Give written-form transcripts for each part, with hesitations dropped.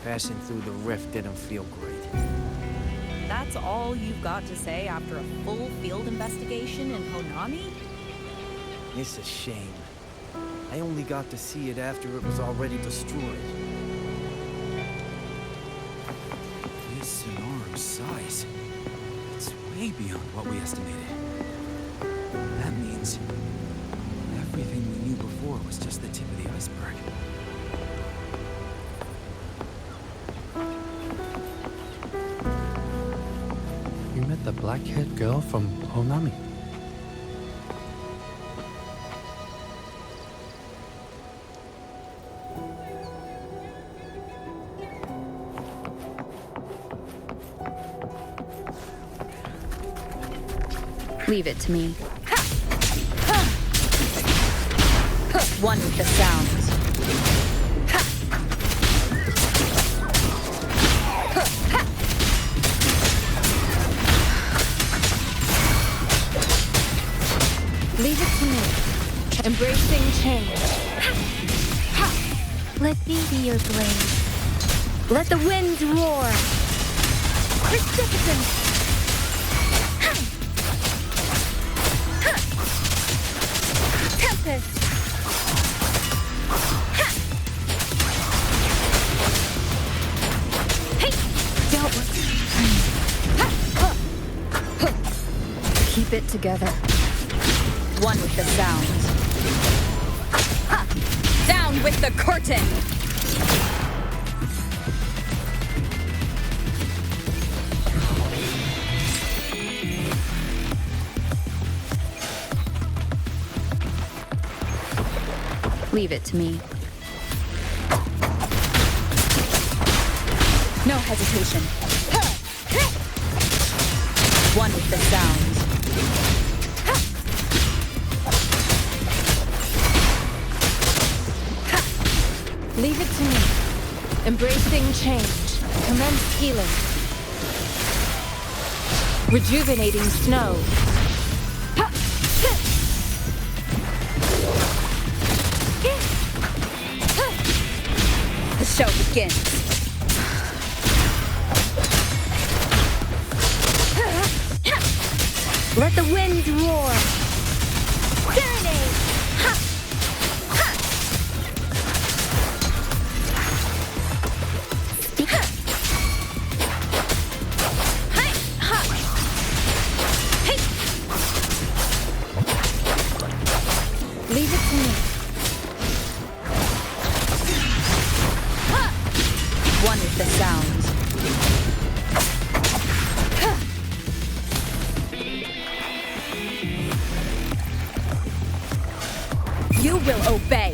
Passing through the rift didn't feel great. That's all you've got to say after a full field investigation in Honami? It's a shame. I only got to see it after it was already destroyed. This Sonoru's size. It's way beyond what we estimated. That means everything we knew before was just the tip of the iceberg. You met the black-haired girl from Honami. Leave it to me. One with the sounds. Leave it to me. Embracing change. Let me be your blade. Let the winds roar. Precipitance. Tempest. Hey, don't keep it together. One with the sounds. Down with the curtain. Leave it to me. No hesitation. One with the sounds. Leave it to me. Embracing change. Commence healing. Rejuvenating snow. The show begins. Let the winds roar. Serenade. Leave it to me. One with the sounds. You will obey.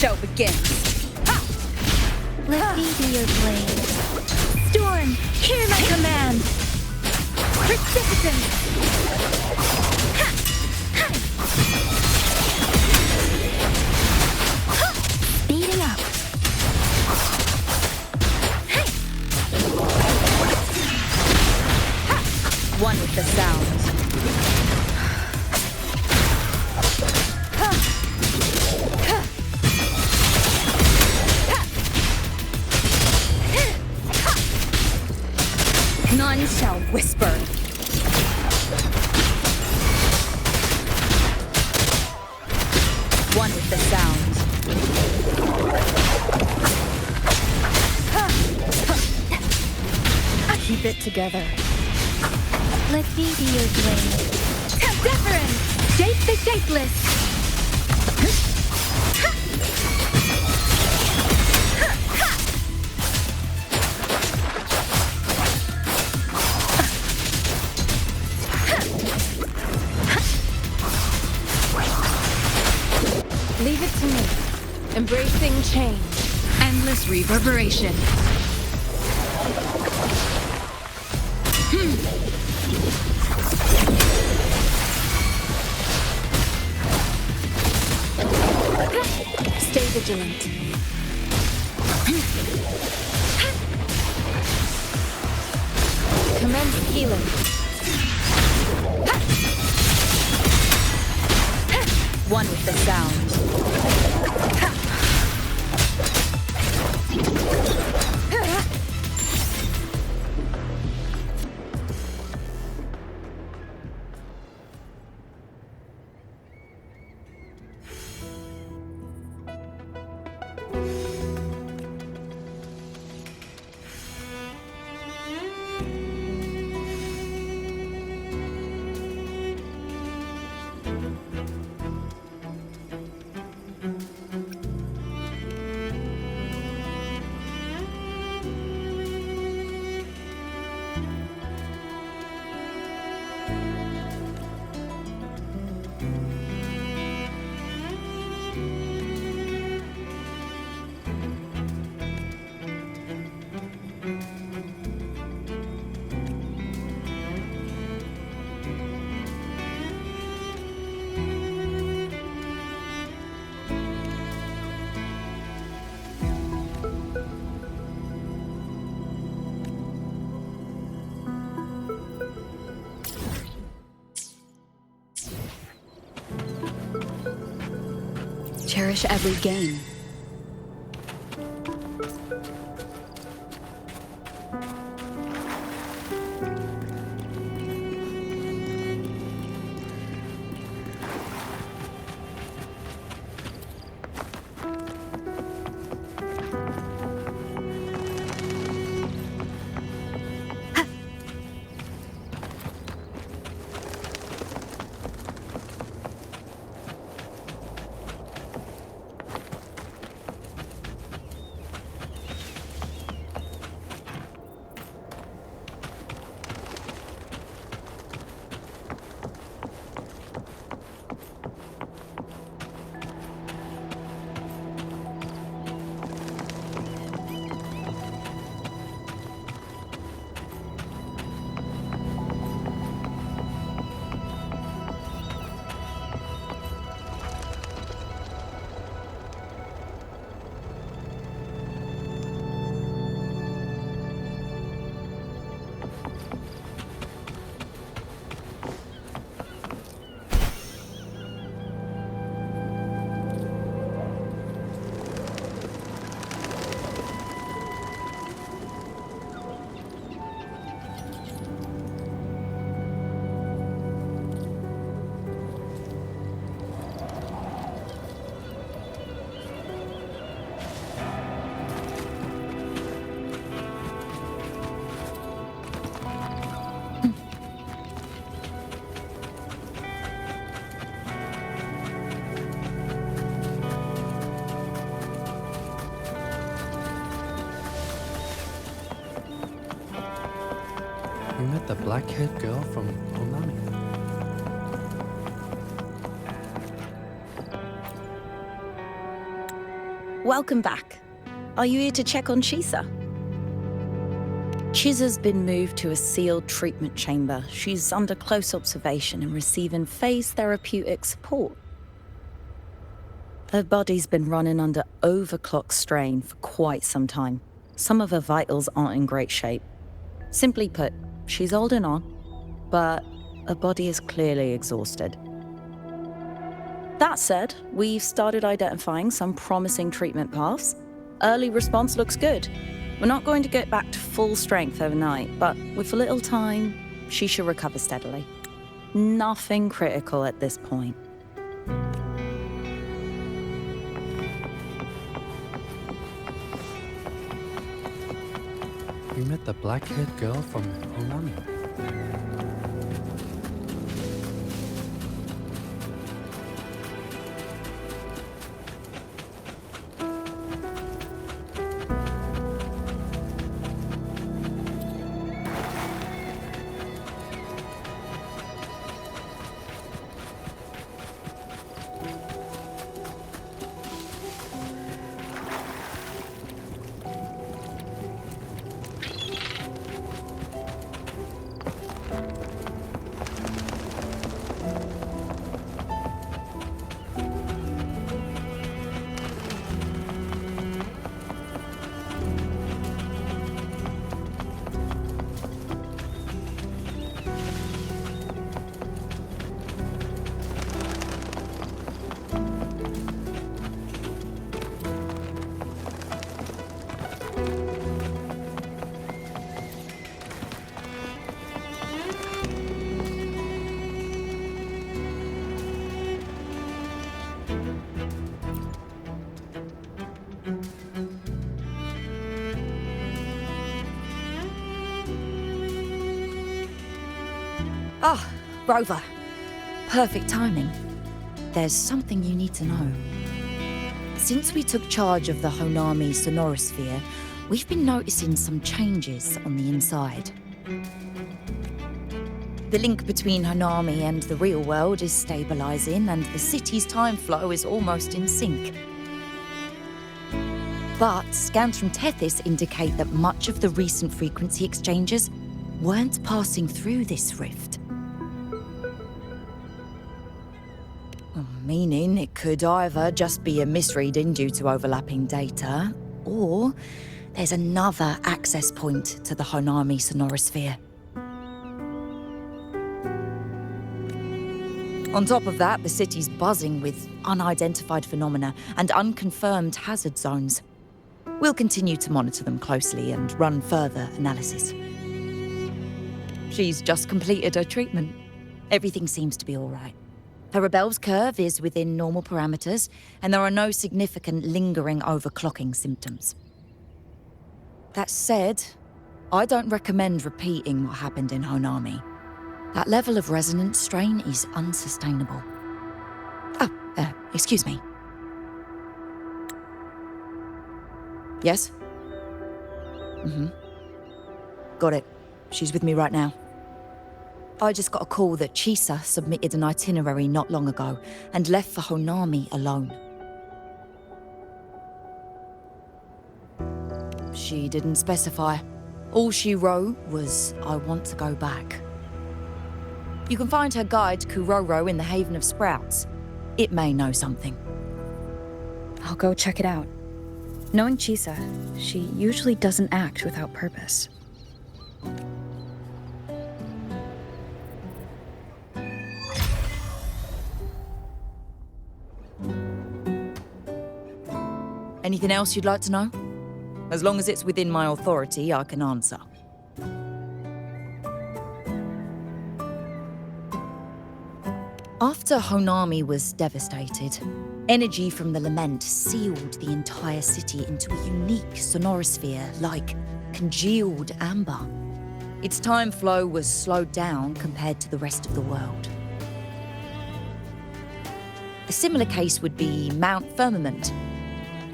show begins. Let me be your blade. Storm, hear my command. Precipitance. Speeding up. One with the sound. None shall whisper. One with the sound. Keep it together. Let me be your blade. Deference! Shape the shapeless! Leave it to me. Embracing change. Endless reverberation. Stay vigilant. Commence healing. One with the sound. Cherish every gain. You met the black-haired girl from Onami. welcome back. Are you here to check on Chisa? Chisa's been moved to a sealed treatment chamber. She's under close observation and receiving phase therapeutic support. Her body's been running under overclock strain for quite some time. Some of her vitals aren't in great shape. Simply put, she's holding on, but her body is clearly exhausted. That said, we've started identifying some promising treatment paths. Early response looks good. We're not going to get back to full strength overnight, but with a little time, she should recover steadily. Nothing critical at this point. You met the black-haired girl from Honami. Ah, Rover. Perfect timing. There's something you need to know. Since we took charge of the Honami sonorosphere, we've been noticing some changes on the inside. The link between Honami and the real world is stabilizing, and the city's time flow is almost in sync. But scans from Tethys indicate that much of the recent frequency exchanges weren't passing through this rift. Meaning it could either just be a misreading due to overlapping data, or there's another access point to the Honami sonorosphere. On top of that, the city's buzzing with unidentified phenomena and unconfirmed hazard zones. We'll continue to monitor them closely and run further analysis. She's just completed her treatment. Everything seems to be all right. Her Rebel's curve is within normal parameters, and there are no significant lingering overclocking symptoms. That said, I don't recommend repeating what happened in Honami. That level of resonance strain is unsustainable. Oh, excuse me. Yes? Got it. She's with me right now. I just got a call that Chisa submitted an itinerary not long ago and left for Honami alone. She didn't specify. All she wrote was, "I want to go back." You can find her guide, Kuroro, in the Haven of Sprouts. It may know something. I'll go check it out. Knowing Chisa, she usually doesn't act without purpose. Anything else you'd like to know? As long as it's within my authority, I can answer. After Honami was devastated, energy from the lament sealed the entire city into a unique sonorosphere like congealed amber. Its time flow was slowed down compared to the rest of the world. A similar case would be Mount Firmament.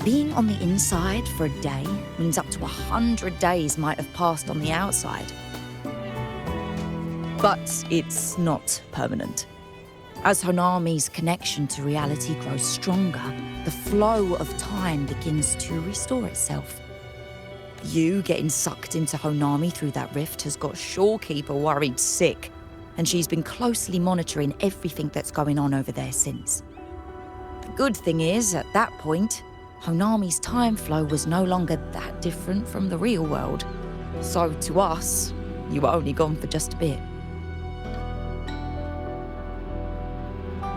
Being on the inside for a day means up to 100 days might have passed on the outside. But it's not permanent. As Honami's connection to reality grows stronger, the flow of time begins to restore itself. You getting sucked into Honami through that rift has got Shorekeeper worried sick, and she's been closely monitoring everything that's going on over there since. The good thing is, at that point, Honami's time flow was no longer that different from the real world. So to us, you were only gone for just a bit.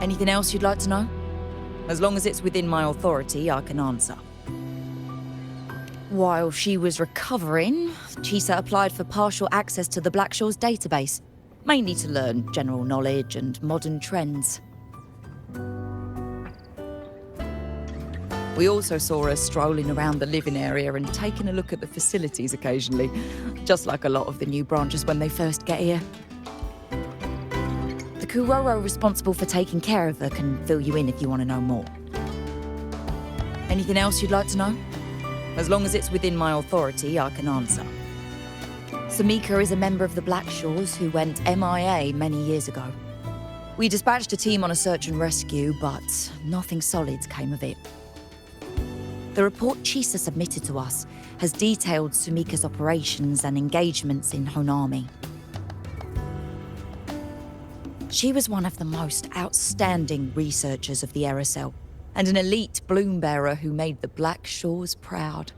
Anything else you'd like to know? As long as it's within my authority, I can answer. While she was recovering, Chisa applied for partial access to the Blackshaws database, mainly to learn general knowledge and modern trends. We also saw her strolling around the living area and taking a look at the facilities occasionally, just like a lot of the new branches when they first get here. The Kuroro responsible for taking care of her can fill you in if you want to know more. Anything else you'd like to know? As long as it's within my authority, I can answer. Samika is a member of the Blackshaws who went MIA many years ago. We dispatched a team on a search and rescue, but nothing solid came of it. The report Chisa submitted to us has detailed Sumika's operations and engagements in Honami. She was one of the most outstanding researchers of the Aerocell, and an elite bloom bearer who made the Blackshaws proud.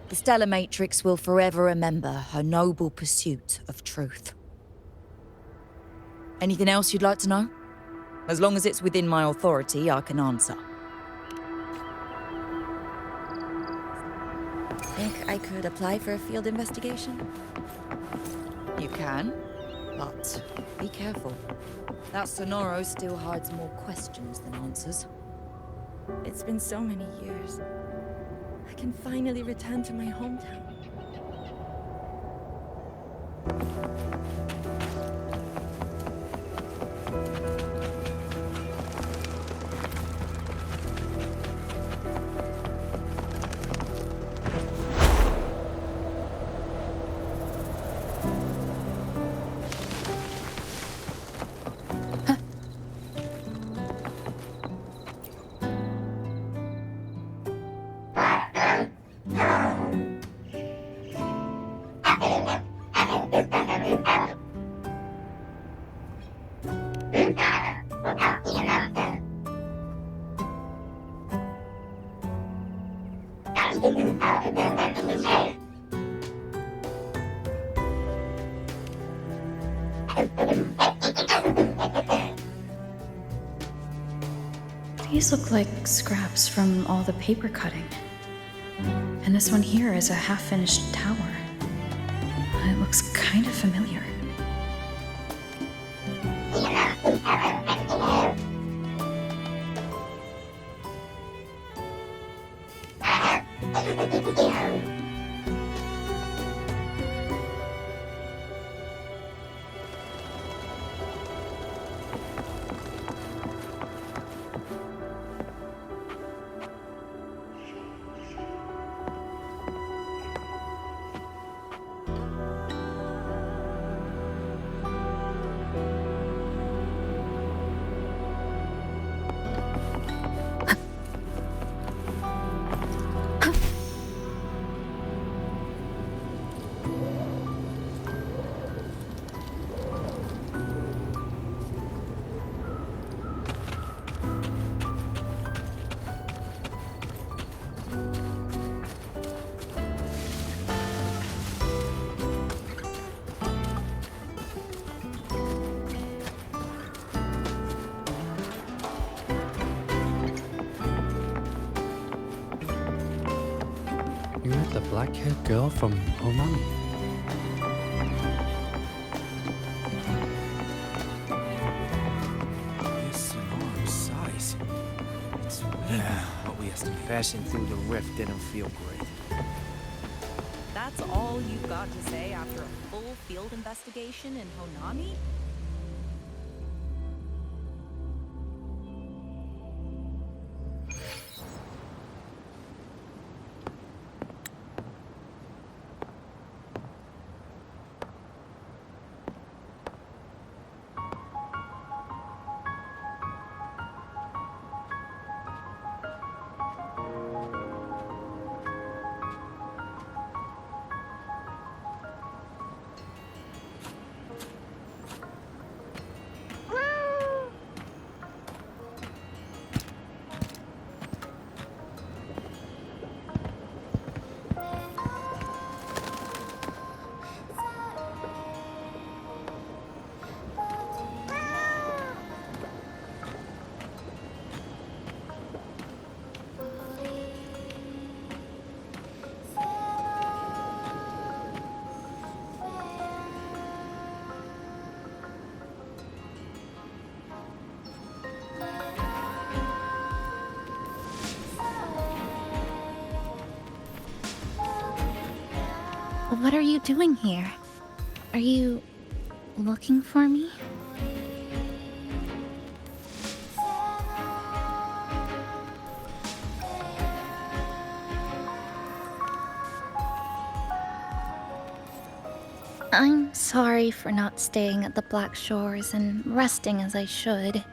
The Stellar Matrix will forever remember her noble pursuit of truth. Anything else you'd like to know? As long as it's within my authority, I can answer. Think I could apply for a field investigation? You can, but be careful. That Sonoro still hides more questions than answers. It's been so many years. I can finally return to my hometown. These look like scraps from all the paper cutting. And this one here is a half-finished tower. It looks kind of familiar. You met the black-haired girl from Honami. This Sonora's size. It's way beyond what we estimated. Passing through the rift didn't feel great. That's all you've got to say after a full field investigation in Honami? What are you doing here? Are you looking for me? I'm sorry for not staying at the Black Shores and resting as I should.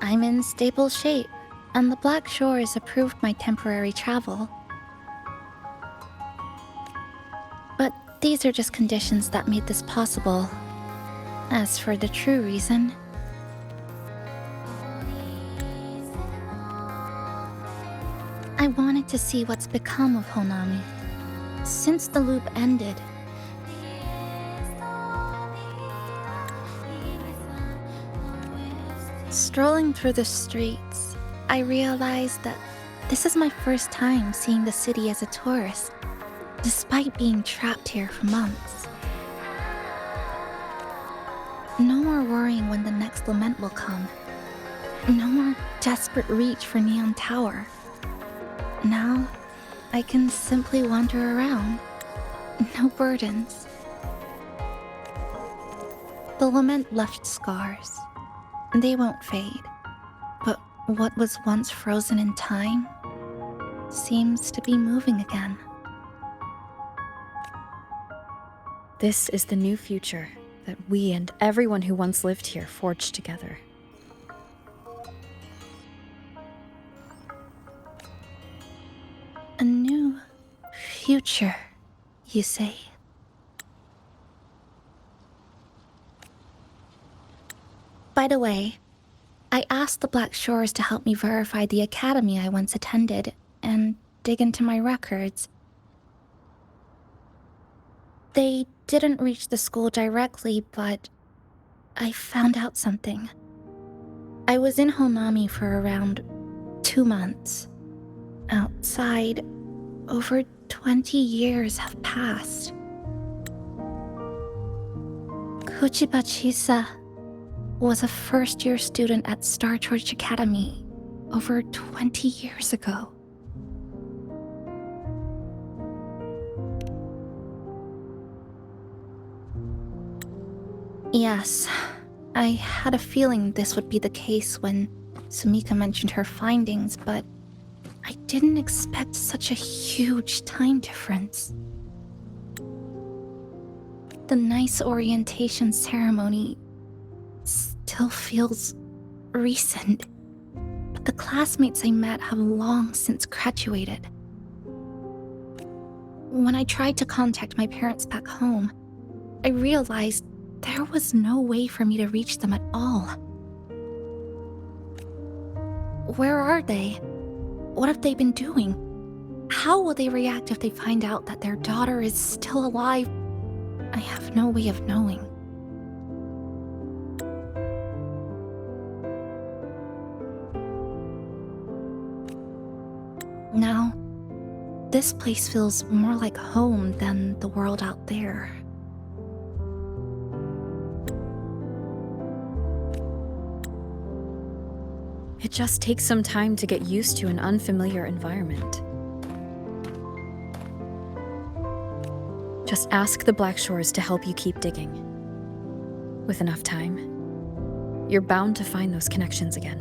I'm in stable shape, and the Black Shores approved my temporary travel. But these are just conditions that made this possible. As for the true reason, I wanted to see what's become of Honami. Since the loop ended, strolling through the streets, I realized that this is my first time seeing the city as a tourist, despite being trapped here for months. No more worrying when the next lament will come. No more desperate reach for Neon Tower. Now, I can simply wander around. No burdens. The lament left scars. They won't fade. But what was once frozen in time seems to be moving again. This is the new future that we and everyone who once lived here forged together. A new future, you say? By the way, I asked the Black Shores to help me verify the academy I once attended and dig into my records. They didn't reach the school directly, but I found out something. I was in Honami for around 2 months. Outside, over 20 years have passed. Kuchiba Chisa was a first-year student at Star Church Academy over 20 years ago. Yes, I had a feeling this would be the case when Sumika mentioned her findings, but I didn't expect such a huge time difference. The nice orientation ceremony still feels recent, but the classmates I met have long since graduated. When I tried to contact my parents back home, I realized there was no way for me to reach them at all. Where are they? What have they been doing? How will they react if they find out that their daughter is still alive? I have no way of knowing. Now, this place feels more like home than the world out there. It just takes some time to get used to an unfamiliar environment. Just ask the Black Shores to help you keep digging. With enough time, you're bound to find those connections again.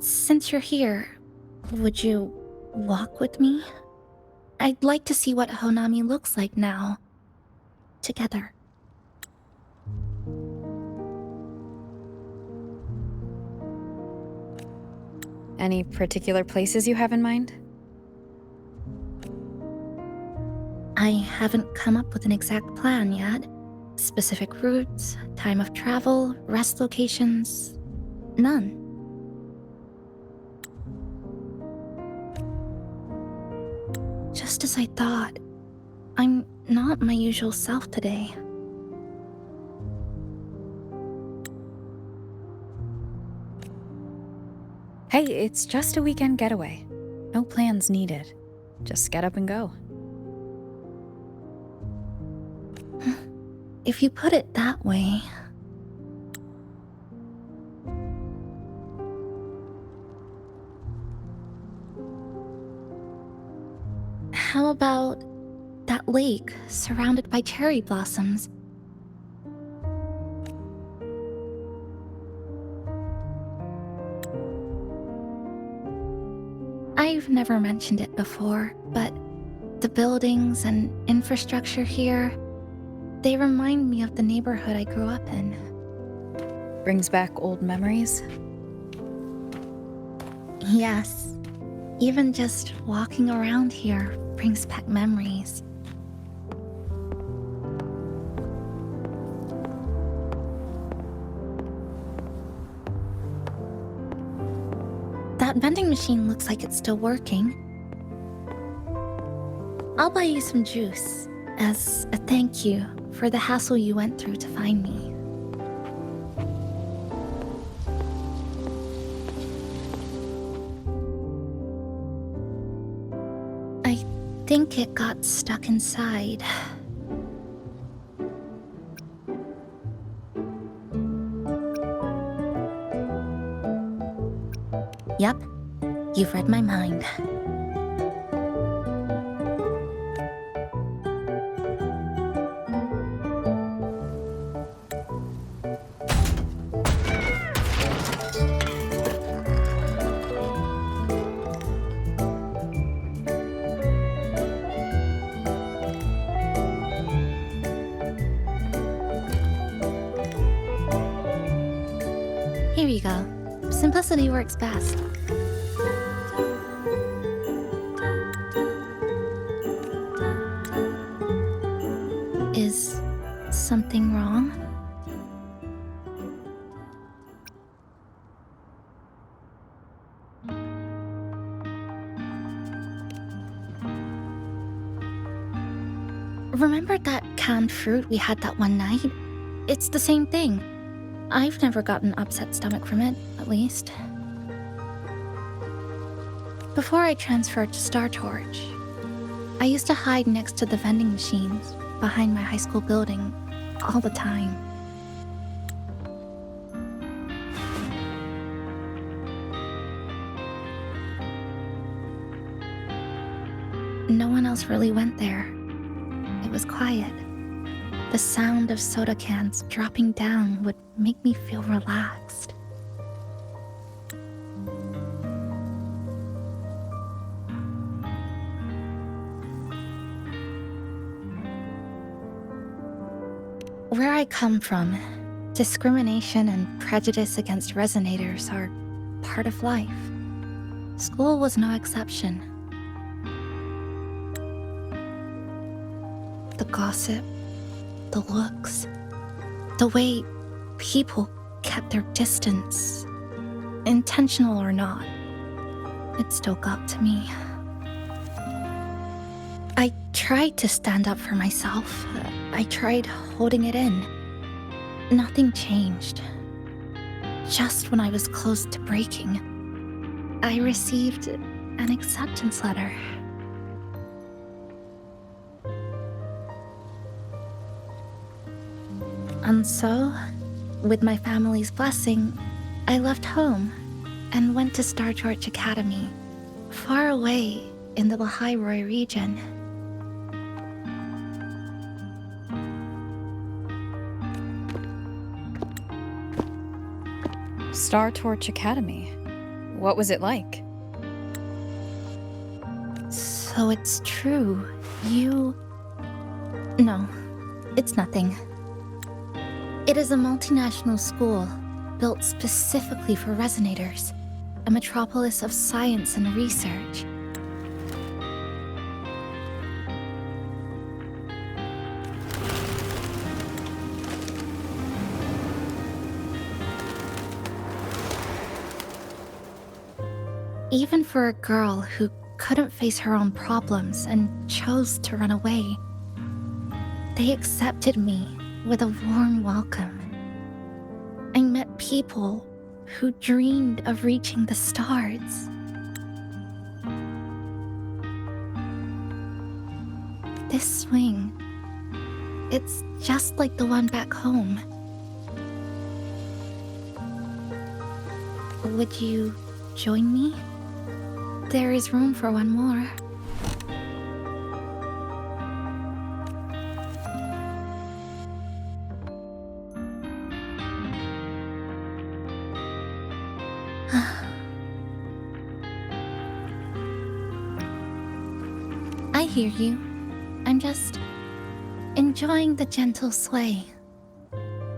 Since you're here, would you walk with me? I'd like to see what Honami looks like now. Together. Any particular places you have in mind? I haven't come up with an exact plan yet. Specific routes, time of travel, rest locations, none. Just as I thought, I'm not my usual self today. Hey, it's just a weekend getaway. No plans needed. Just get up and go. If you put it that way. How about that lake surrounded by cherry blossoms? I've never mentioned it before, but the buildings and infrastructure here, they remind me of the neighborhood I grew up in. Brings back old memories. Yes, even just walking around here brings back memories. That vending machine looks like it's still working. I'll buy you some juice as a thank you for the hassle you went through to find me. I think it got stuck inside. Yep, you've read my mind. Here you go. Simplicity works best. Is something wrong? Remember that canned fruit we had that one night? It's the same thing. I've never gotten upset stomach from it, at least. Before I transferred to Star Torch, I used to hide next to the vending machines behind my high school building all the time. No one else really went there. It was quiet. The sound of soda cans dropping down would make me feel relaxed. Where I come from, discrimination and prejudice against resonators are part of life. School was no exception. The gossip, the looks, the way people kept their distance, intentional or not, it still got to me. I tried to stand up for myself. I tried holding it in. Nothing changed. Just when I was close to breaking, I received an acceptance letter. And so, with my family's blessing, I left home and went to Star Torch Academy, far away in the Lahai region. Star Torch Academy. What was it like? So it's true. No, it's nothing. It is a multinational school built specifically for resonators, a metropolis of science and research. Even for a girl who couldn't face her own problems and chose to run away, they accepted me with a warm welcome. I met people who dreamed of reaching the stars. This swing, it's just like the one back home. Would you join me? There is room for one more. I hear you. I'm just enjoying the gentle sway.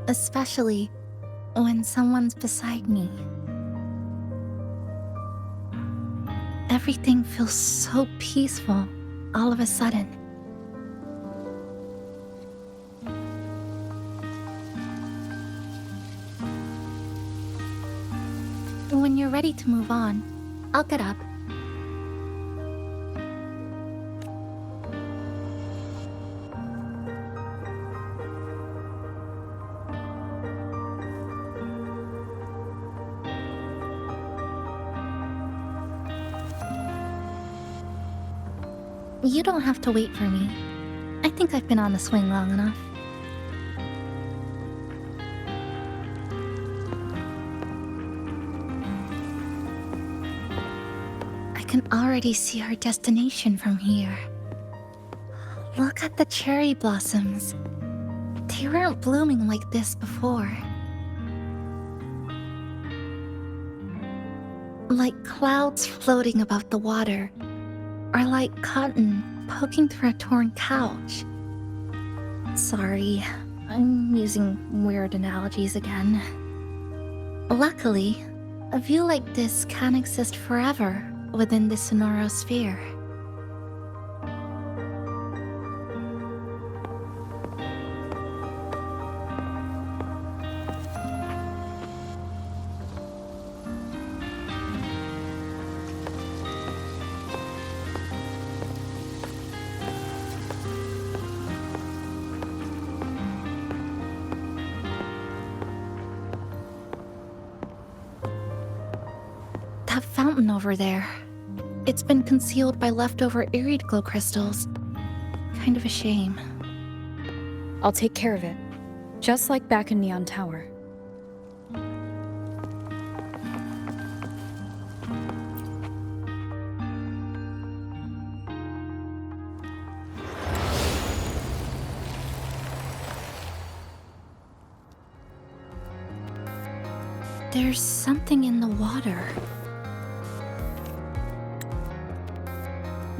Especially when someone's beside me. Everything feels so peaceful all of a sudden. When you're ready to move on, I'll get up. You don't have to wait for me. I think I've been on the swing long enough. I can already see our destination from here. Look at the cherry blossoms. They weren't blooming like this before. Like clouds floating above the water. Or like cotton poking through a torn couch. Sorry, I'm using weird analogies again. Luckily, a view like this can exist forever within the Sonoro sphere. That fountain over there. It's been concealed by leftover irid glow crystals. Kind of a shame. I'll take care of it. Just like back in Neon Tower. There's something in the water.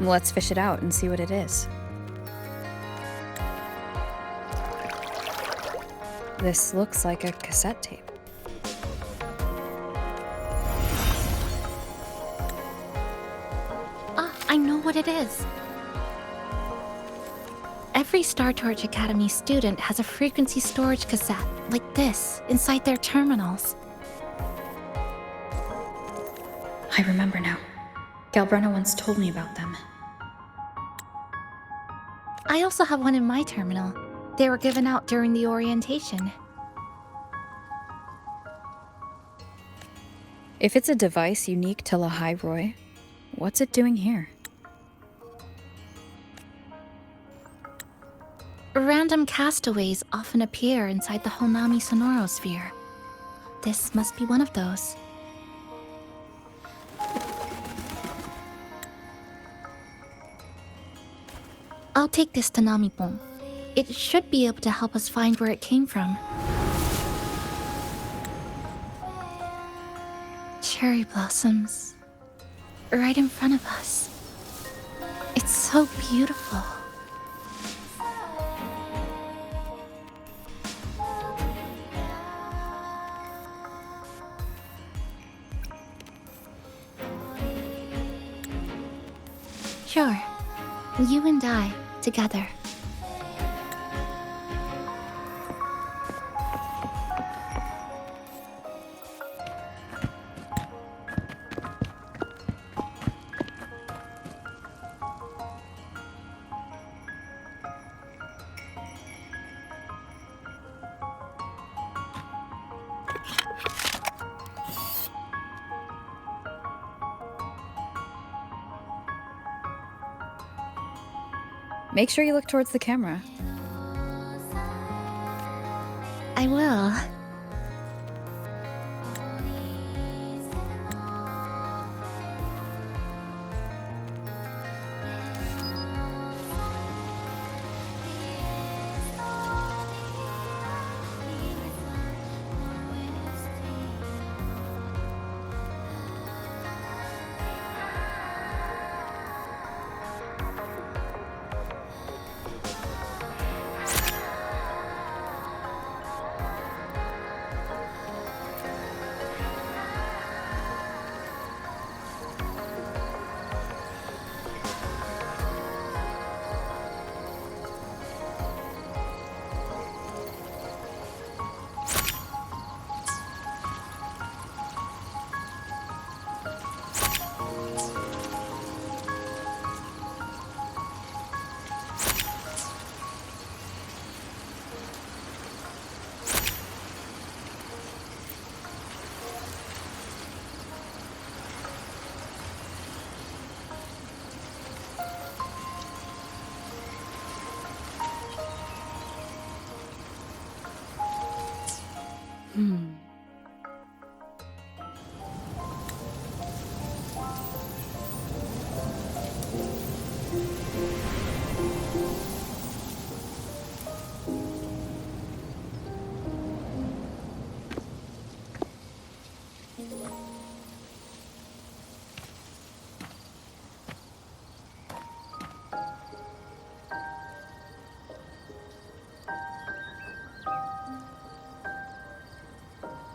Let's fish it out and see what it is. This looks like a cassette tape. Ah, I know what it is. Every Star Torch Academy student has a frequency storage cassette like this inside their terminals. I remember now. Galbrena once told me about them. I also have one in my terminal. They were given out during the orientation. If it's a device unique to Lahai Roy, what's it doing here? Random castaways often appear inside the Honami Sonoro sphere. This must be one of those. I'll take this to Namipon. It should be able to help us find where it came from. Cherry blossoms. Right in front of us. It's so beautiful. Sure. You and I, together. Make sure you look towards the camera. I will.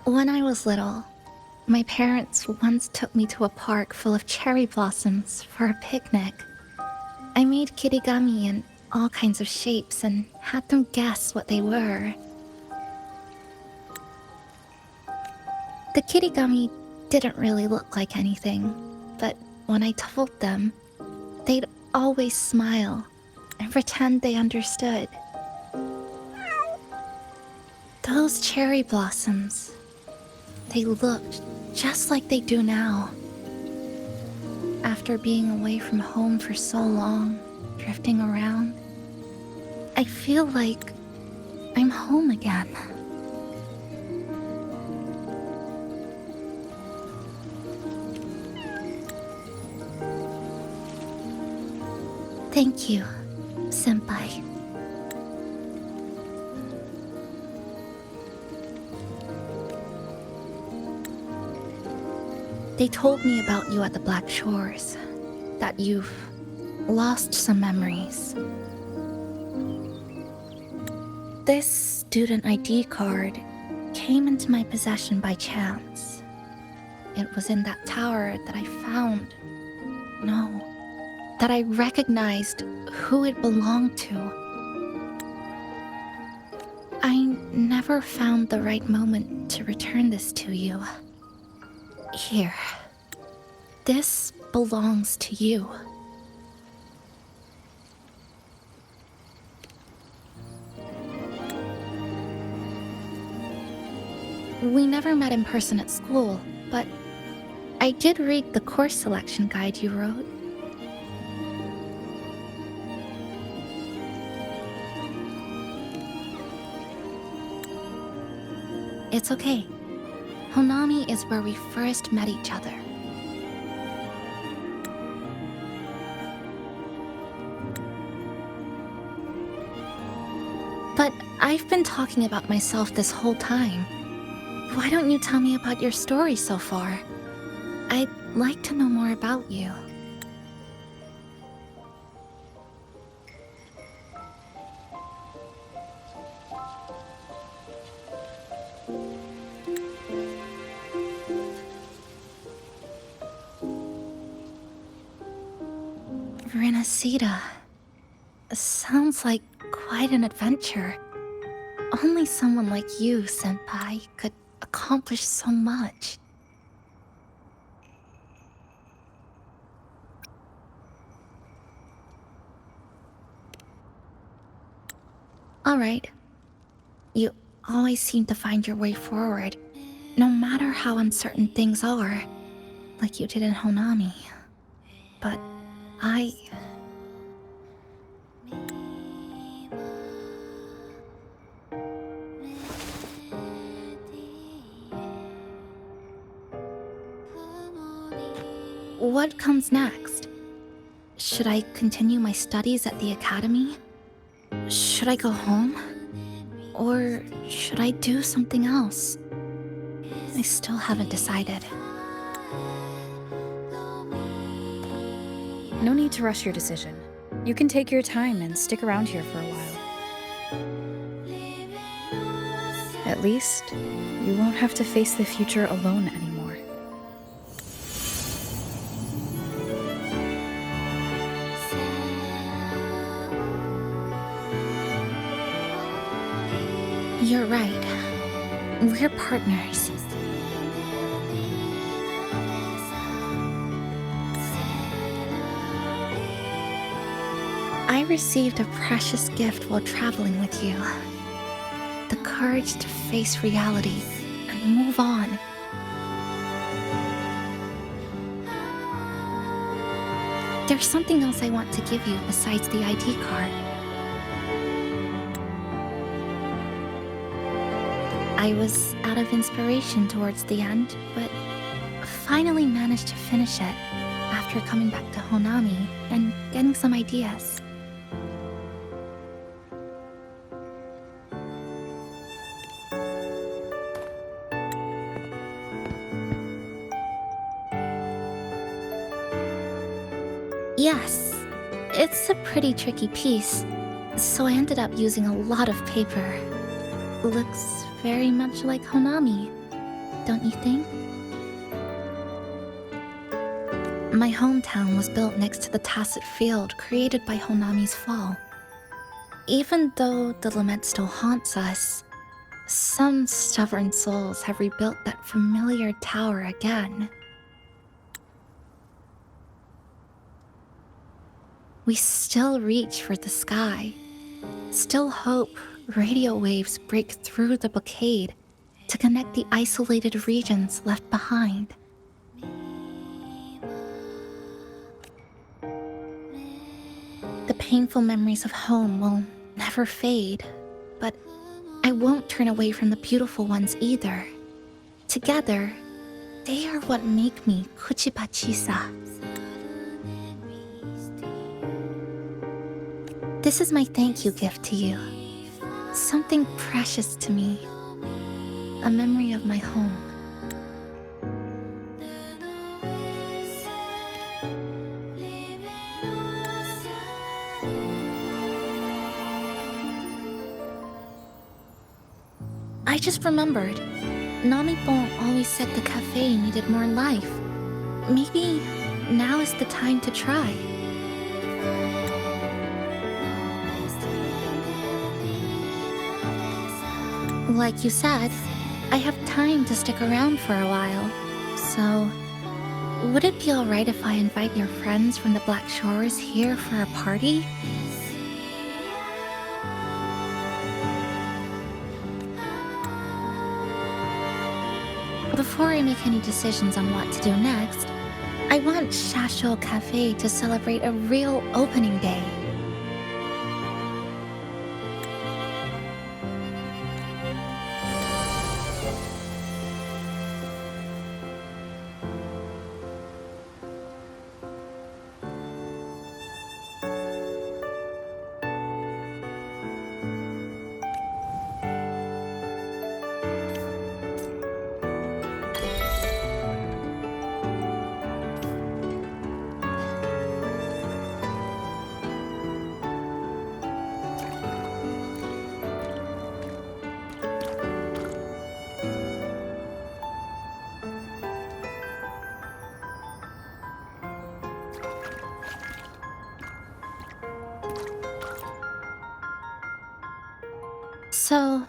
When I was little, my parents once took me to a park full of cherry blossoms for a picnic. I made kirigami in all kinds of shapes and had them guess what they were. The kirigami didn't really look like anything, but when I told them, they'd always smile and pretend they understood. Those cherry blossoms, they looked just like they do now. After being away from home for so long, drifting around, I feel like I'm home again. Thank you, Senpai. They told me about you at the Black Shores, that you've lost some memories. This student ID card came into my possession by chance. It was in that tower that I found. No, that I recognized who it belonged to. I never found the right moment to return this to you. Here. This belongs to you. We never met in person at school, but I did read the course selection guide you wrote. It's okay. Honami is where we first met each other. But I've been talking about myself this whole time. Why don't you tell me about your story so far? I'd like to know more about you. Renacida. Sounds like quite an adventure. Only someone like you, Senpai, could accomplish so much. Alright. You always seem to find your way forward, no matter how uncertain things are, like you did in what comes next? Should I continue my studies at the academy? Should I go home? Or should I do something else? I still haven't decided. No need to rush your decision. You can take your time and stick around here for a while. At least, you won't have to face the future alone anymore. You're right. We're partners. I received a precious gift while traveling with you. The courage to face reality and move on. There's something else I want to give you besides the ID card. I was out of inspiration towards the end, but finally managed to finish it after coming back to Honami and getting some ideas. Yes, it's a pretty tricky piece, so I ended up using a lot of paper. Looks very much like Honami, don't you think? My hometown was built next to the tacit field created by Honami's fall. Even though the lament still haunts us, some stubborn souls have rebuilt that familiar tower again. We still reach for the sky, still hope radio waves break through the blockade to connect the isolated regions left behind. The painful memories of home will never fade, but I won't turn away from the beautiful ones either. Together, they are what make me Kuchibachisa. This is my thank you gift to you. Something precious to me. A memory of my home. I just remembered. Nami-bon always said the cafe needed more life. Maybe now is the time to try. Like you said, I have time to stick around for a while. So, would it be alright if I invite your friends from the Black Shores here for a party? Before I make any decisions on what to do next, I want Shasho Cafe to celebrate a real opening day. So,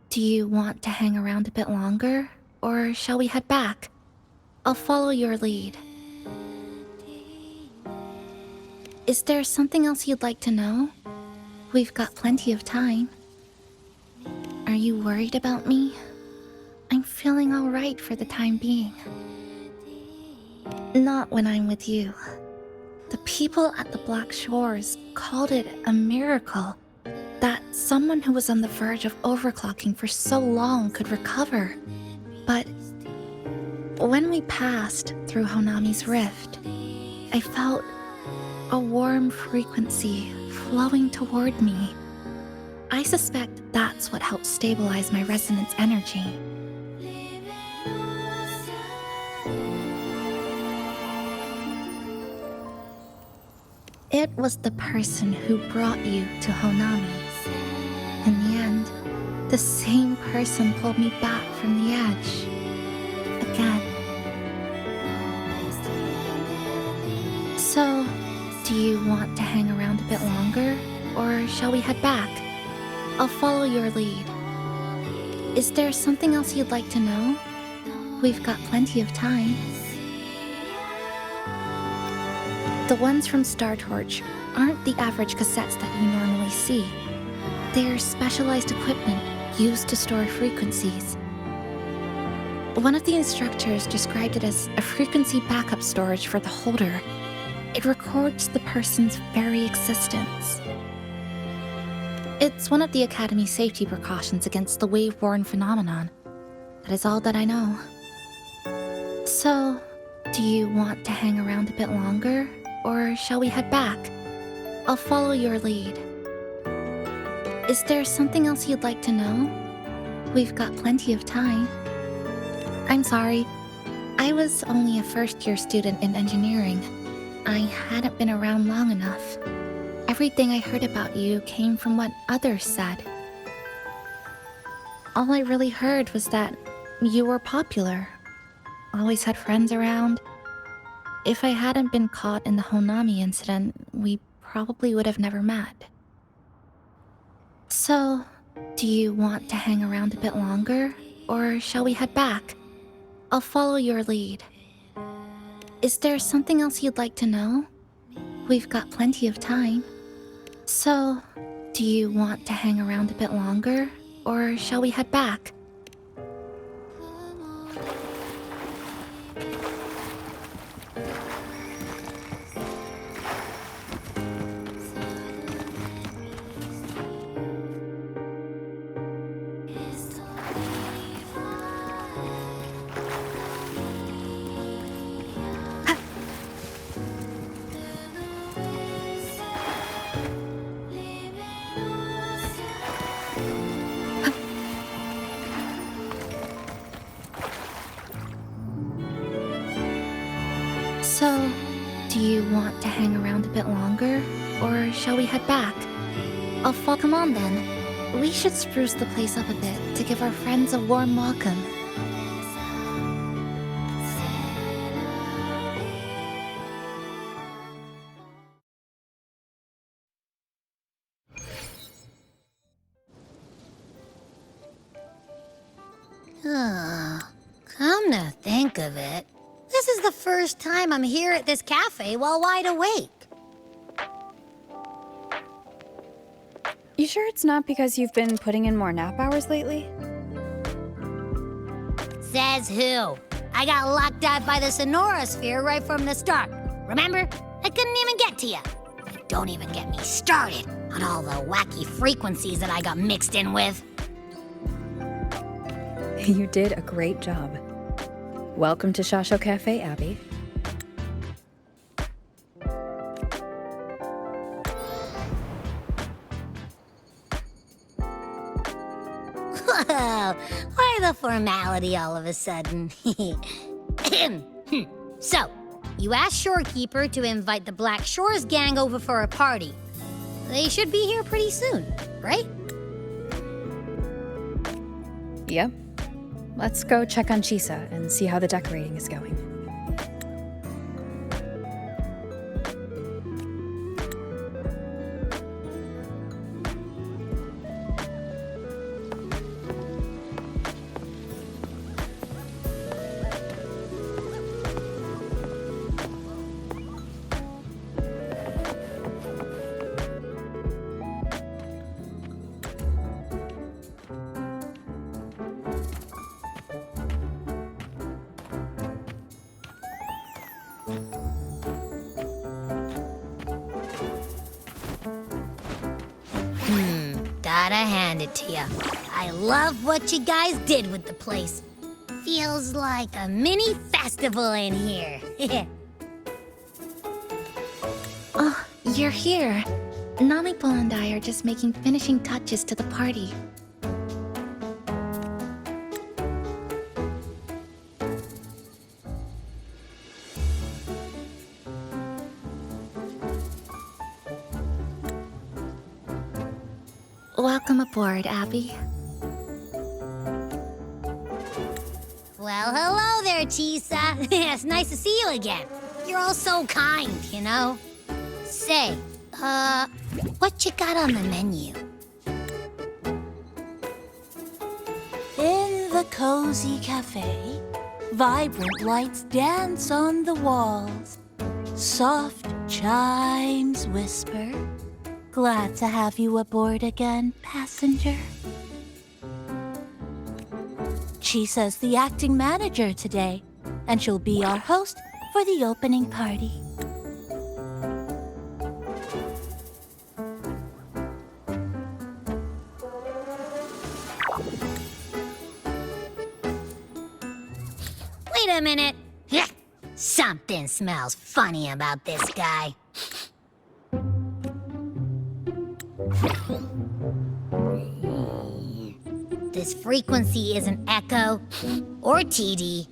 do you want to hang around a bit longer, or shall we head back? I'll follow your lead. Is there something else you'd like to know? We've got plenty of time. Are you worried about me? I'm feeling alright for the time being. Not when I'm with you. The people at the Black Shores called it a miracle that someone who was on the verge of overclocking for so long could recover. But when we passed through Honami's rift, I felt a warm frequency flowing toward me. I suspect that's what helped stabilize my resonance energy. It was the person who brought you to Honami. In the end, the same person pulled me back from the edge. Again. So, do you want to hang around a bit longer, or shall we head back? I'll follow your lead. Is there something else you'd like to know? We've got plenty of time. The ones from Star Torch aren't the average cassettes that you normally see. They're specialized equipment used to store frequencies. One of the instructors described it as a frequency backup storage for the holder. It records the person's very existence. It's one of the Academy's safety precautions against the wave-borne phenomenon. That is all that I know. So, do you want to hang around a bit longer, or shall we head back? I'll follow your lead. Is there something else you'd like to know? We've got plenty of time. I'm sorry. I was only a first-year student in engineering. I hadn't been around long enough. Everything I heard about you came from what others said. All I really heard was that you were popular. Always had friends around. If I hadn't been caught in the Honami incident, we probably would have never met. So, do you want to hang around a bit longer, or shall we head back? I'll follow your lead. Is there something else you'd like to know? We've got plenty of time. So, do you want to hang around a bit longer, or shall we head back? So, do you want to hang around a bit longer, or shall we head back? Come on then. We should spruce the place up a bit to give our friends a warm welcome. Come to think of it, this is the first time I'm here at this cafe while wide awake. You sure it's not because you've been putting in more nap hours lately? Says who? I got locked out by the Sonora Sphere right from the start. Remember? I couldn't even get to you. And don't even get me started on all the wacky frequencies that I got mixed in with. You did a great job. Welcome to Shasho Cafe, Abby. Whoa, why the formality all of a sudden? So, you asked Shorekeeper to invite the Black Shores gang over for a party. They should be here pretty soon, right? Yep. Let's go check on Chisa and see how the decorating is going. Gotta hand it to you. I love what you guys did with the place. Feels like a mini festival in here. you're here. Namipo and I are just making finishing touches to the party. Welcome aboard, Abby. Well, hello there, Chisa. It's nice to see you again. You're all so kind, you know? Say, what you got on the menu? In the cozy cafe, vibrant lights dance on the walls. Soft chimes whisper. Glad to have you aboard again, passenger. Chisa's the acting manager today, and she'll be our host for the opening party. Wait a minute. Something smells funny about this guy. This frequency isn't echo or TD.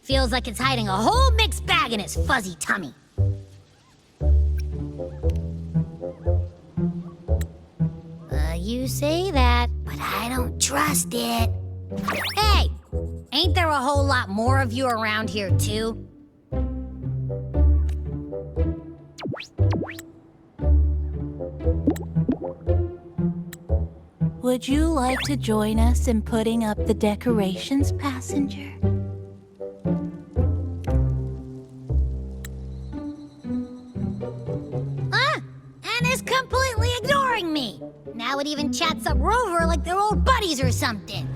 Feels like it's hiding a whole mixed bag in its fuzzy tummy. You say that, but I don't trust it. Hey! Ain't there a whole lot more of you around here, too? Would you like to join us in putting up the decorations, passenger? And is completely ignoring me. Now it even chats up Rover like they're old buddies or something.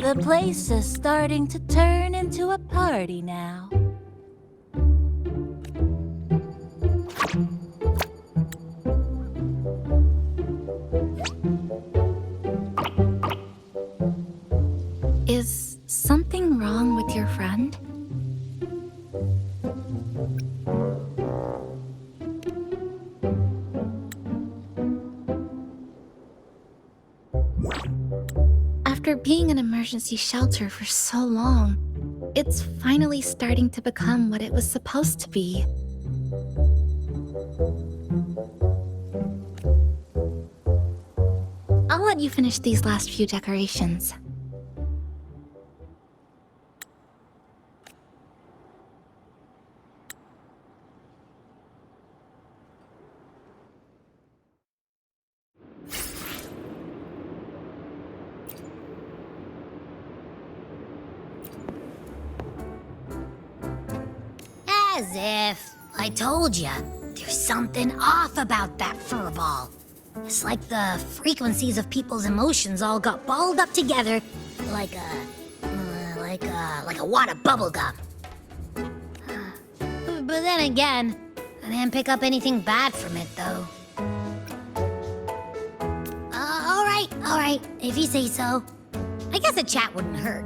The place is starting to turn into a party now. Is something wrong with your friend? After being an emergency shelter for so long, it's finally starting to become what it was supposed to be. I'll let you finish these last few decorations. As if. I told ya, there's something off about that furball. It's like the frequencies of people's emotions all got balled up together like a wad of bubble gum. But then again, I didn't pick up anything bad from it, though. All right, if you say so. I guess a chat wouldn't hurt.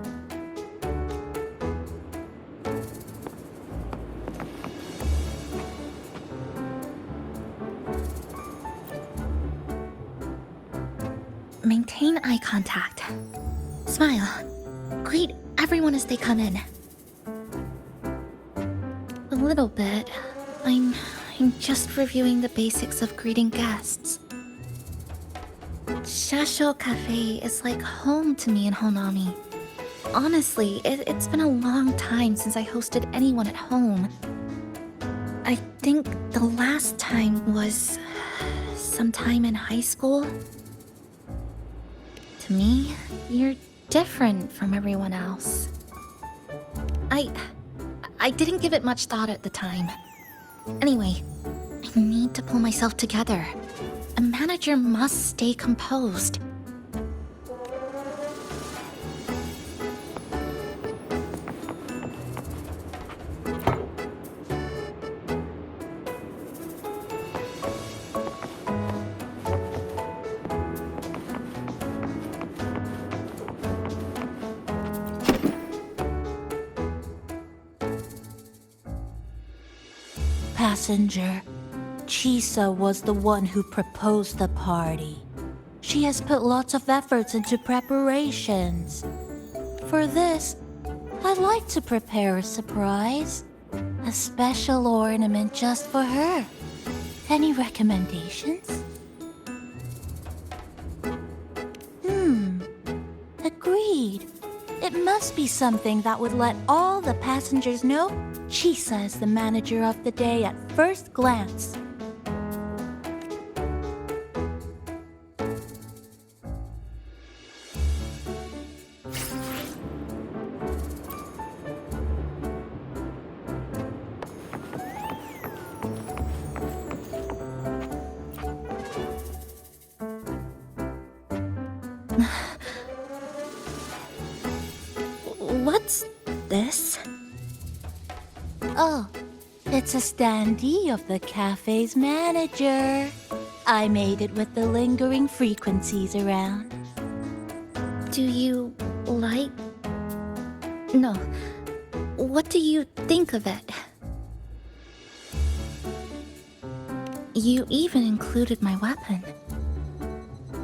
Maintain eye contact. Smile. Greet everyone as they come in. A little bit. I'm just reviewing the basics of greeting guests. Shasho Cafe is like home to me in Honami. Honestly, it's been a long time since I hosted anyone at home. I think the last time was sometime in high school. To me, you're different from everyone else. I didn't give it much thought at the time. Anyway, I need to pull myself together. A manager must stay composed. passenger. Chisa was the one who proposed the party. She has put lots of efforts into preparations. For this, I'd like to prepare a surprise. A special ornament just for her. Any recommendations? Agreed. It must be something that would let all the passengers know Chisa is the manager of the day at first glance. What's this? Oh, it's a standee of the cafe's manager. I made it with the lingering frequencies around. Do you like... No. What do you think of it? You even included my weapon.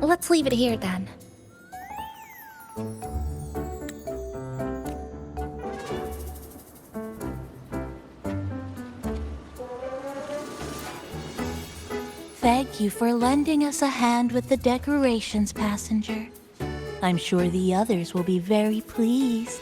Let's leave it here then. Thank you for lending us a hand with the decorations, passenger. I'm sure the others will be very pleased.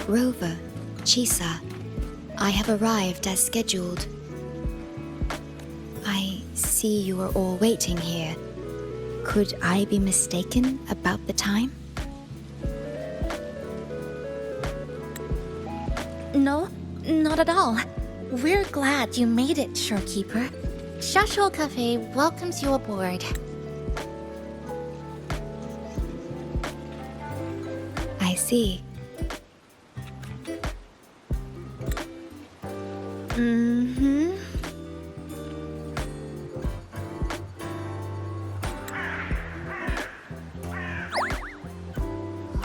Rover, Chisa, I have arrived as scheduled. I see you are all waiting here. Could I be mistaken about the time? No, not at all. We're glad you made it, Shorekeeper. Shashol Cafe welcomes you aboard. I see. Mm-hmm.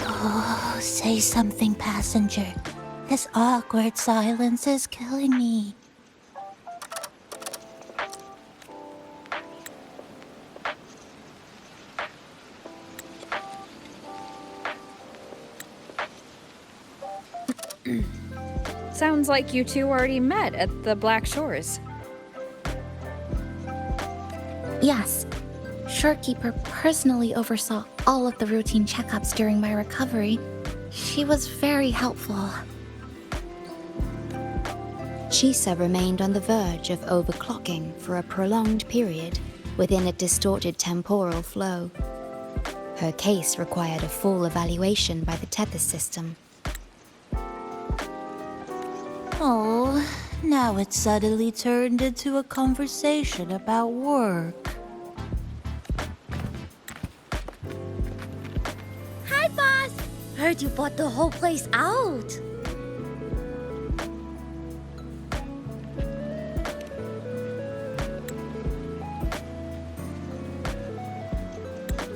Oh, say something, passenger. This awkward silence is killing me. Sounds like you two already met at the Black Shores. Yes. Shorekeeper personally oversaw all of the routine checkups during my recovery. She was very helpful. Chisa remained on the verge of overclocking for a prolonged period within a distorted temporal flow. Her case required a full evaluation by the tether system. Oh, now it's suddenly turned into a conversation about work. Hi, boss! Heard you bought the whole place out.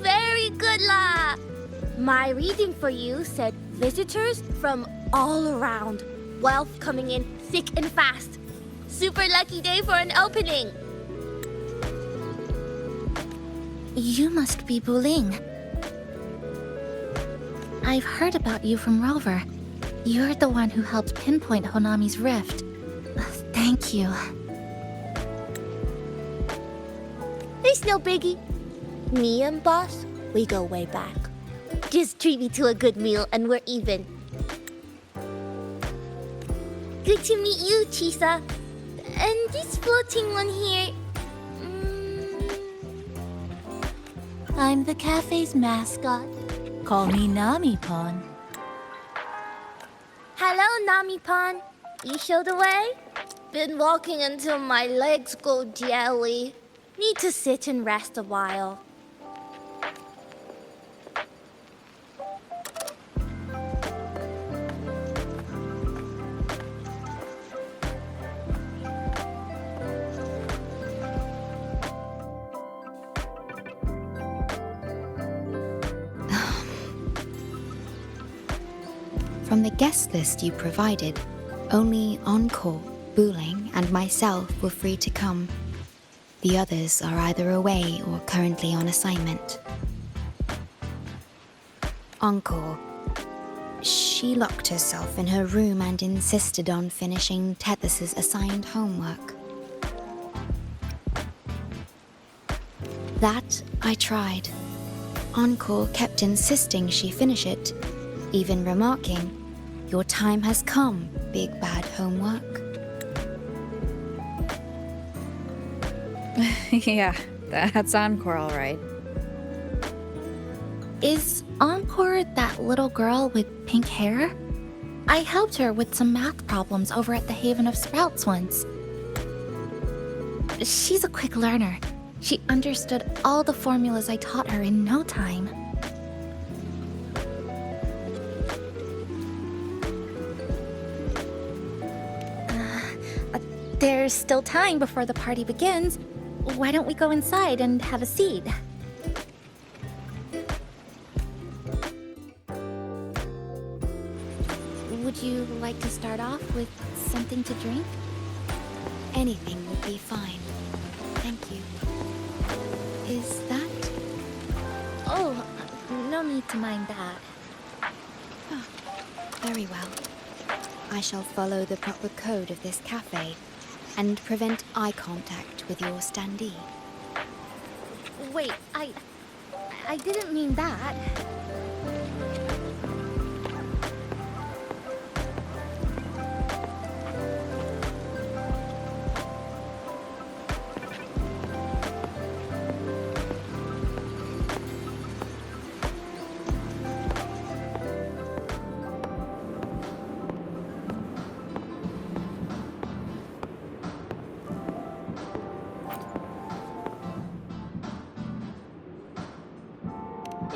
Very good, La! My reading for you said visitors from all around. Wealth coming in thick and fast. Super lucky day for an opening. You must be Buling. I've heard about you from Rover. You're the one who helped pinpoint Honami's rift. Thank you. It's no biggie. Me and boss, we go way back. Just treat me to a good meal and we're even. Good to meet you, Chisa. And this floating one here... I'm the cafe's mascot. Call me Nami-pon. Hello, Nami-pon. You show the way? Been walking until my legs go jelly. Need to sit and rest a while. From the guest list you provided, only Encore, Booling, and myself were free to come. The others are either away or currently on assignment. Encore. She locked herself in her room and insisted on finishing Tethys's assigned homework. That I tried. Encore kept insisting she finish it, even remarking, "Your time has come, big bad homework." Yeah, that's Encore, all right. Is Encore that little girl with pink hair? I helped her with some math problems over at the Haven of Sprouts once. She's a quick learner. She understood all the formulas I taught her in no time. There's still time before the party begins. Why don't we go inside and have a seat? Would you like to start off with something to drink? Anything would be fine. Thank you. Is that? Oh, no need to mind that. Oh, very well. I shall follow the proper code of this cafe and prevent eye contact with your standee. Wait, I didn't mean that.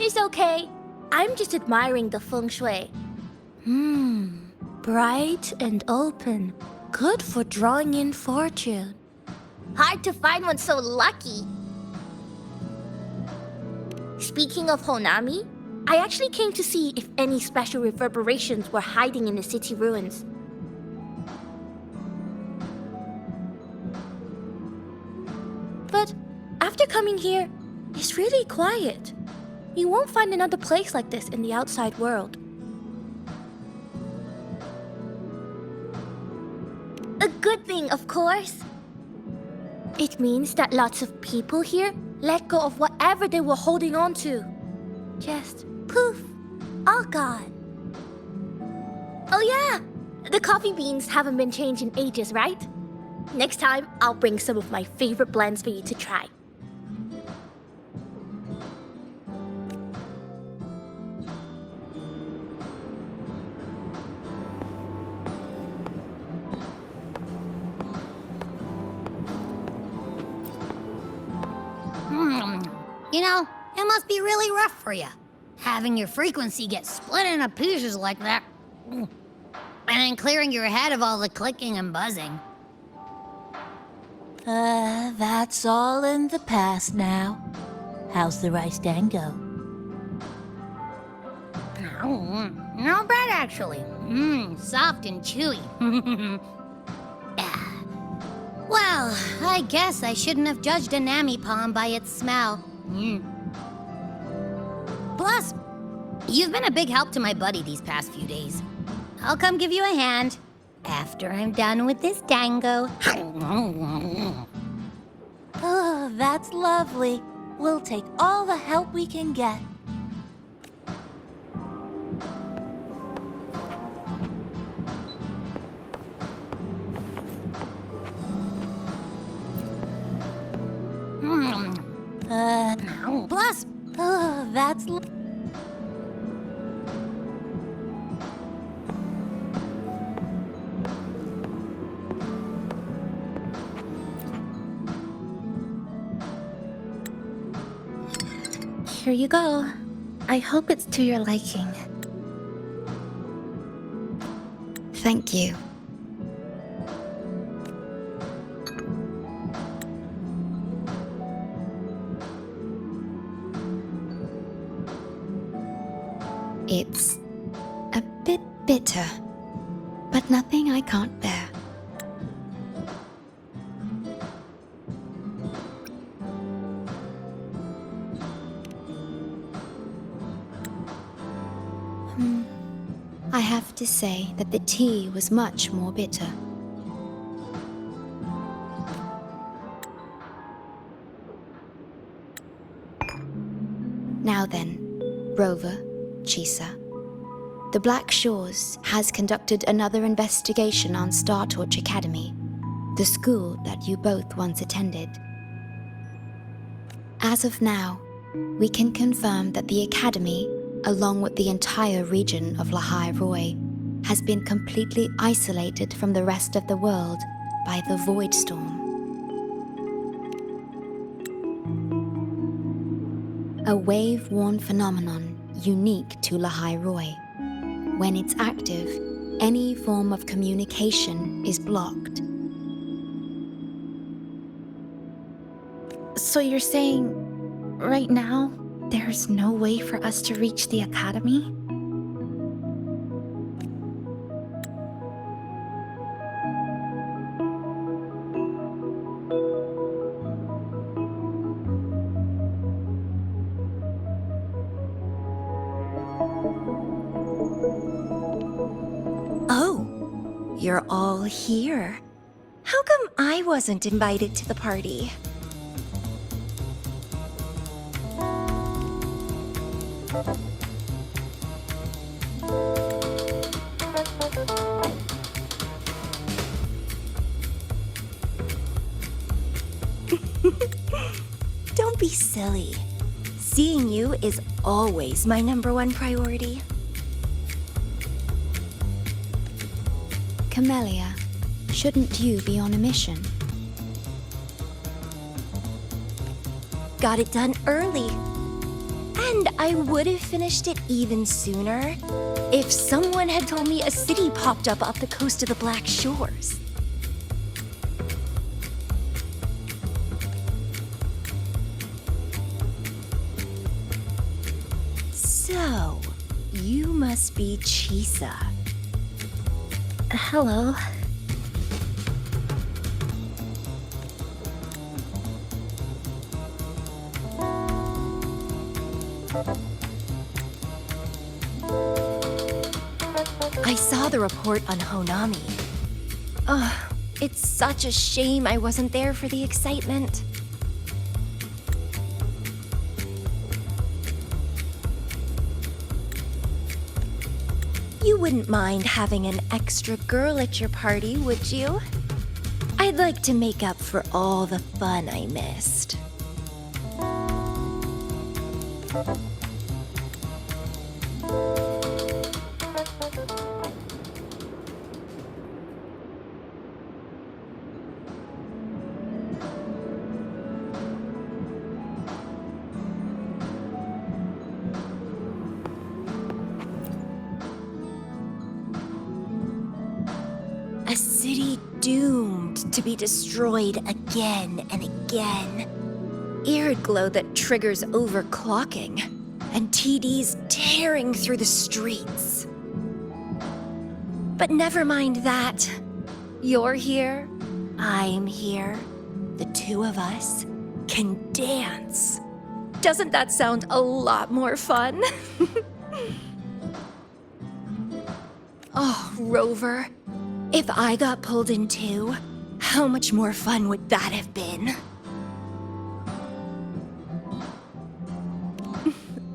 It's okay. I'm just admiring the feng shui. Bright and open. Good for drawing in fortune. Hard to find one so lucky. Speaking of Honami, I actually came to see if any special reverberations were hiding in the city ruins. But after coming here, it's really quiet. You won't find another place like this in the outside world. A good thing, of course. It means that lots of people here let go of whatever they were holding on to. Just poof, all gone. Oh yeah, the coffee beans haven't been changed in ages, right? Next time, I'll bring some of my favorite blends for you to try. You know, it must be really rough for you, having your frequency get split into pieces like that. And then clearing your head of all the clicking and buzzing. That's all in the past now. How's the rice dango? Oh, not bad, actually. Soft and chewy. Well, I guess I shouldn't have judged a Nami palm by its smell. Plus, you've been a big help to my buddy these past few days. I'll come give you a hand after I'm done with this dango. Oh, that's lovely. We'll take all the help we can get. Plus, oh, that's Here you go. I hope it's to your liking. Thank you. It's a bit Bitter, but nothing I can't bear. I have to say that the tea was much more bitter. Now then, Rover, Chisa, the Black Shores has conducted another investigation on Startorch Academy, the school that you both once attended. As of now, we can confirm that the Academy, along with the entire region of Lahai Roi, has been completely isolated from the rest of the world by the Void Storm. A wave-worn phenomenon unique to Lahai Roi. When it's active, any form of communication is blocked. So you're saying, right now, there's no way for us to reach the Academy? Oh, you're all here. How come I wasn't invited to the party? Don't be silly. Seeing you is always my #1 priority. Camellia, shouldn't you be on a mission? Got it done early. And I would have finished it even sooner if someone had told me a city popped up off the coast of the Black Shores. So, you must be Chisa. Hello. I saw the report on Honami. Ugh, it's such a shame I wasn't there for the excitement. You wouldn't mind having an extra girl at your party, would you? I'd like to make up for all the fun I missed. A city doomed to be destroyed again and again. Arid glow that triggers overclocking, and TDs tearing through the streets. But never mind that. You're here, I'm here. The two of us can dance. Doesn't that sound a lot more fun? Oh, Rover. If I got pulled in too, how much more fun would that have been?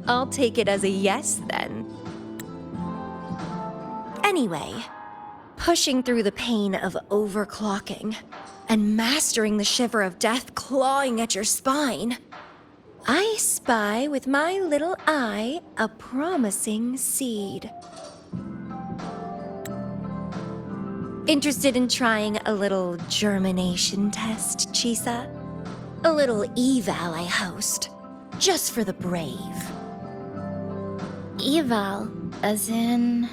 I'll take it as a yes, then. Anyway, pushing through the pain of overclocking and mastering the shiver of death clawing at your spine, I spy with my little eye a promising seed. Interested in trying a little germination test, Chisa? A little eval I host, just for the brave. Eval, as in...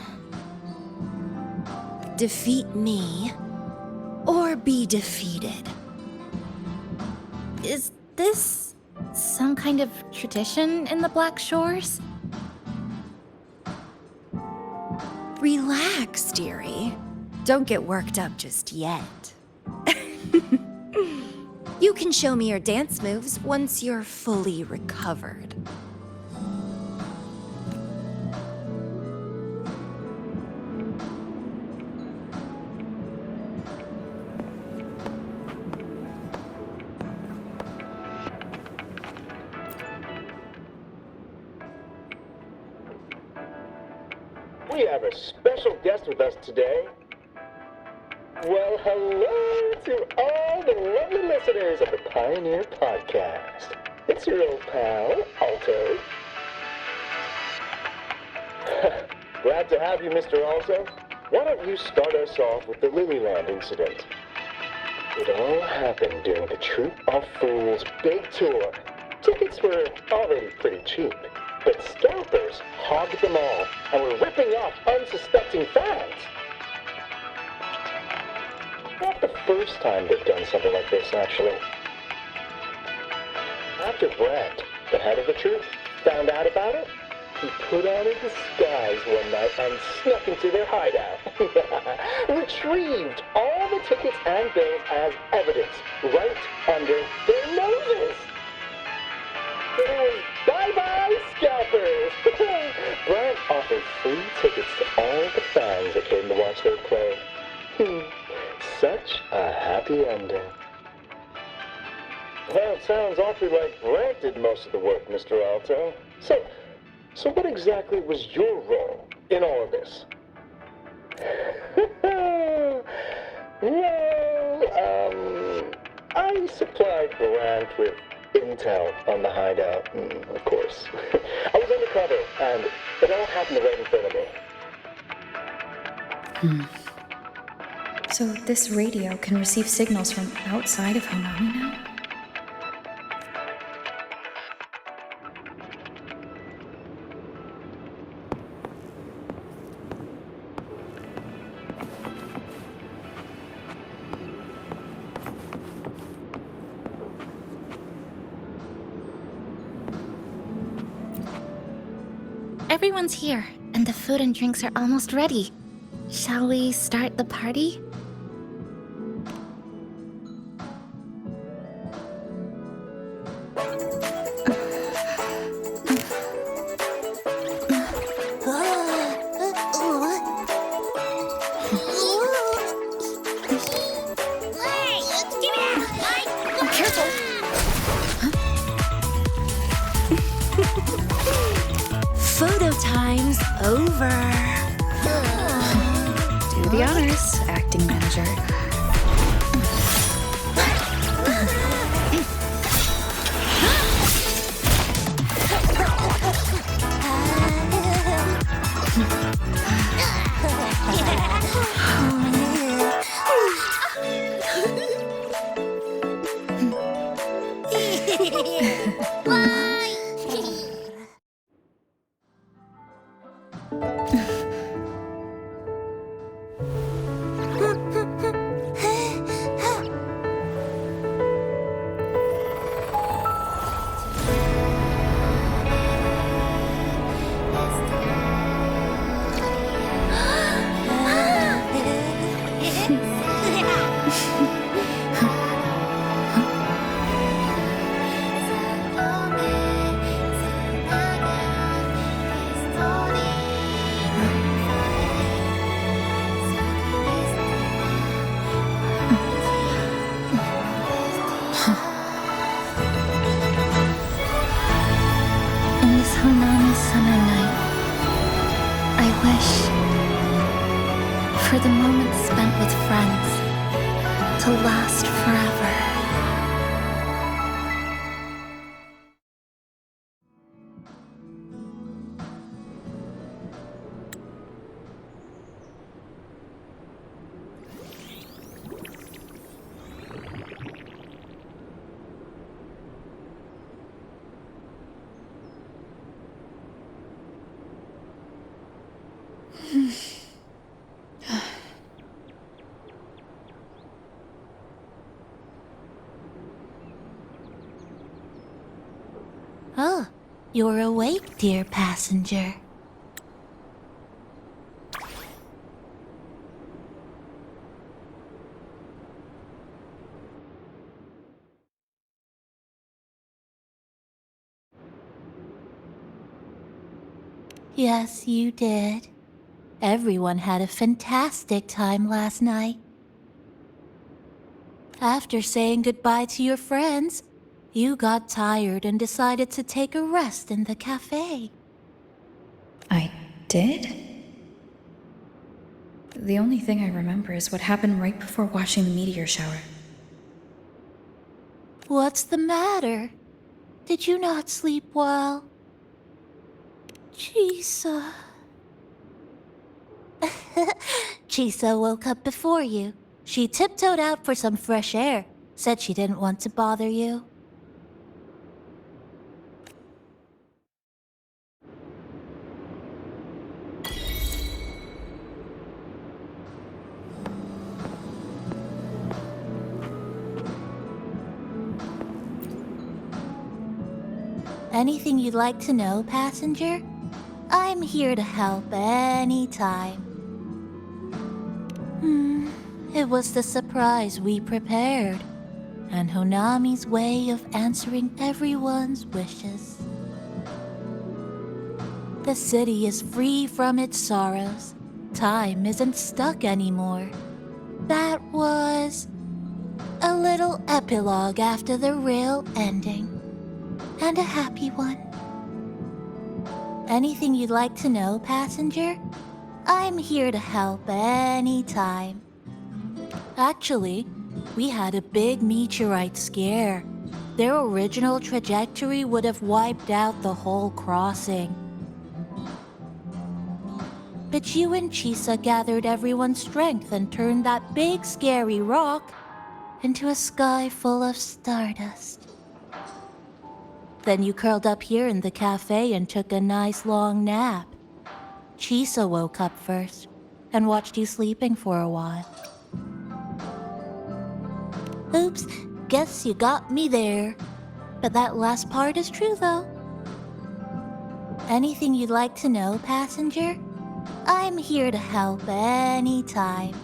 Defeat me, or be defeated. Is this some kind of tradition in the Black Shores? Relax, dearie. Don't get worked up just yet. You can show me your dance moves once you're fully recovered. We have a special guest with us today. Well, hello to all the lovely listeners of the Pioneer Podcast. It's your old pal, Alto. Glad to have you, Mr. Alto. Why don't you start us off with the Lilyland incident? It all happened during the Troop of Fools big tour. Tickets were already pretty cheap, but scalpers hogged them all and were ripping off unsuspecting fans. Not the first time they've done something like this, actually. After Brent, the head of the troop, found out about it, he put on a disguise one night and snuck into their hideout. Retrieved all the tickets and bills as evidence right under their noses. It was bye-bye scalpers! Brent offered free tickets to all the fans that came to watch their play. Such a happy ending. Well, it sounds awfully like Brent did most of the work, Mr. Alto. So what exactly was your role in all of this? Well, I supplied Brent with intel on the hideout, of course. I was undercover, and it all happened right in front of me. So this radio can receive signals from outside of Honami now? Everyone's here, and the food and drinks are almost ready. Shall we start the party? Photo time's over. Do the honors, acting manager. For the moments spent with friends to last forever. Oh, you're awake, dear passenger. Yes, you did. Everyone had a fantastic time last night. After saying goodbye to your friends, you got tired and decided to take a rest in the cafe. I did? The only thing I remember is what happened right before watching the meteor shower. What's the matter? Did you not sleep well? Chisa. Chisa woke up before you. She tiptoed out for some fresh air, said she didn't want to bother you. Anything you'd like to know, passenger? I'm here to help anytime. It was the surprise we prepared, and Honami's way of answering everyone's wishes. The city is free from its sorrows. Time isn't stuck anymore. That was a little epilogue after the real ending. And a happy one. Anything you'd like to know, passenger? I'm here to help anytime. Actually, we had a big meteorite scare. Their original trajectory would have wiped out the whole crossing. But you and Chisa gathered everyone's strength and turned that big scary rock into a sky full of stardust. Then you curled up here in the cafe and took a nice long nap. Chisa woke up first and watched you sleeping for a while. Oops, guess you got me there. But that last part is true, though. Anything you'd like to know, passenger? I'm here to help anytime.